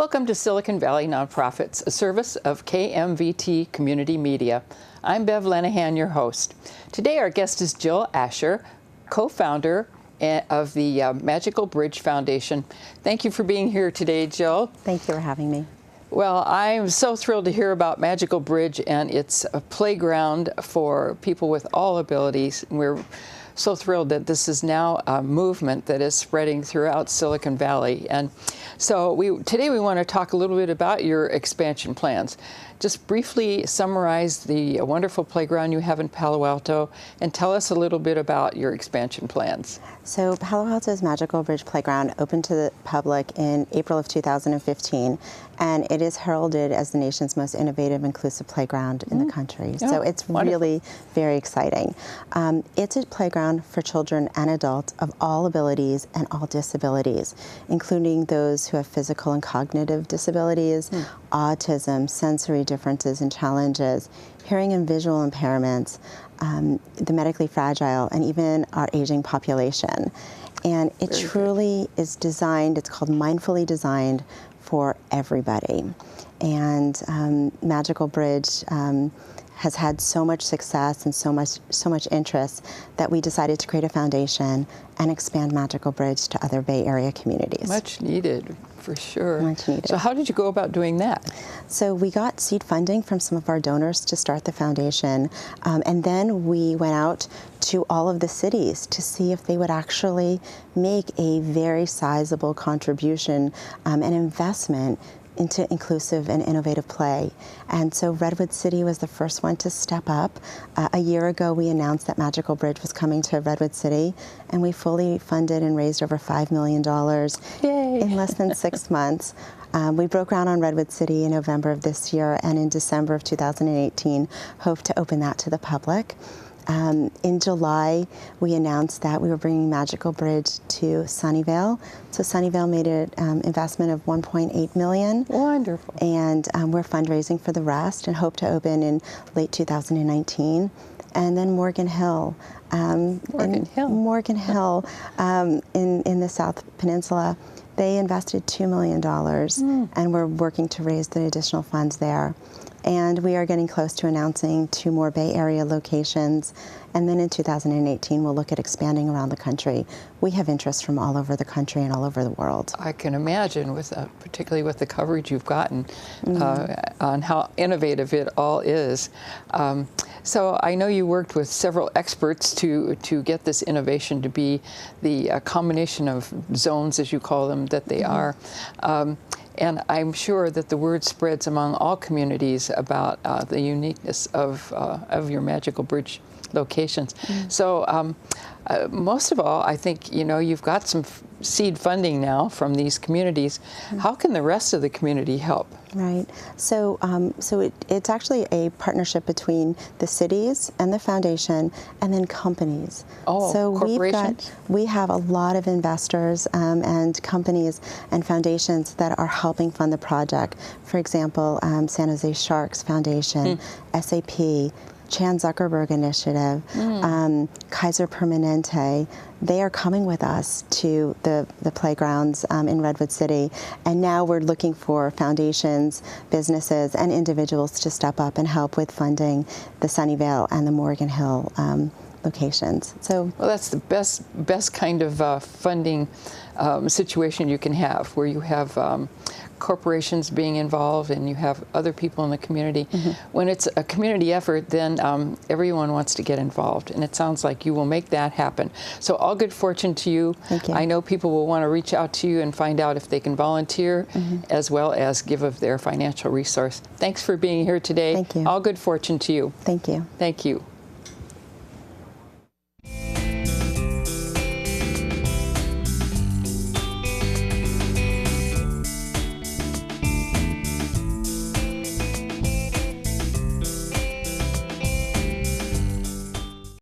Welcome to Silicon Valley Nonprofits, a service of KMVT Community Media. I'm Bev Lenahan, your host. Today our guest is Jill Asher, co-founder of the Magical Bridge Foundation. Thank you for being here today, Jill. Thank you for having me. Well, I'm so thrilled to hear about Magical Bridge, and it's a playground for people with all abilities. We're so thrilled that this is now a movement that is spreading throughout Silicon Valley. And so today we want to talk a little bit about your expansion plans. Just briefly summarize the wonderful playground you have in Palo Alto and tell us a little bit about your expansion plans. So Palo Alto's Magical Bridge Playground opened to the public in April of 2015, and it is heralded as the nation's most innovative, inclusive playground in the country. Oh, so it's wonderful. Really very exciting. It's a playground for children and adults of all abilities and all disabilities, including those who have physical and cognitive disabilities, autism, sensory differences and challenges, hearing and visual impairments, the medically fragile, and even our aging population. And it truly is designed, it's called mindfully designed for everybody. And Magical Bridge has had so much success and so much interest that we decided to create a foundation and expand Magical Bridge to other Bay Area communities. Much needed, for sure. Much needed. So how did you go about doing that? So we got seed funding from some of our donors to start the foundation, and then we went out to all of the cities to see if they would actually make a very sizable contribution and investment into inclusive and innovative play. And so Redwood City was the first one to step up. A year ago, we announced that Magical Bridge was coming to Redwood City, and we fully funded and raised over $5 million in less than 6 months. We broke ground on Redwood City in November of this year, and in December of 2018, hope to open that to the public. In July, we announced that we were bringing Magical Bridge to Sunnyvale. So Sunnyvale made an investment of $1.8 million. Wonderful. And we're fundraising for the rest and hope to open in late 2019. And then Morgan Hill. Morgan Hill in the South Peninsula. They invested $2 million, and we're working to raise the additional funds there. And we are getting close to announcing 2 more Bay Area locations. And then in 2018, we'll look at expanding around the country. We have interest from all over the country and all over the world. I can imagine, particularly with the coverage you've gotten on how innovative it all is. So I know you worked with several experts to get this innovation to be the combination of zones, as you call them, that they are. And I'm sure that the word spreads among all communities about the uniqueness of your Magical Bridge locations. So most of all, I think, you've got some seed funding now from these communities. How can the rest of the community help? Right. So, it's actually a partnership between the cities and the foundation, and then companies. Oh, so corporations? we have a lot of investors and companies and foundations that are helping fund the project. For example, San Jose Sharks Foundation, SAP, Chan Zuckerberg Initiative, Kaiser Permanente. They are coming with us to the playgrounds in Redwood City, and now we're looking for foundations, businesses, and individuals to step up and help with funding the Sunnyvale and the Morgan Hill locations. So, well, that's the best kind of funding situation you can have, where you have corporations being involved and you have other people in the community. When it's a community effort, then everyone wants to get involved, and it sounds like you will make that happen. So all good fortune to you. Thank you. I know people will want to reach out to you and find out if they can volunteer, as well as give of their financial resource. Thanks for being here today. Thank you. All good fortune to you. Thank you. Thank you.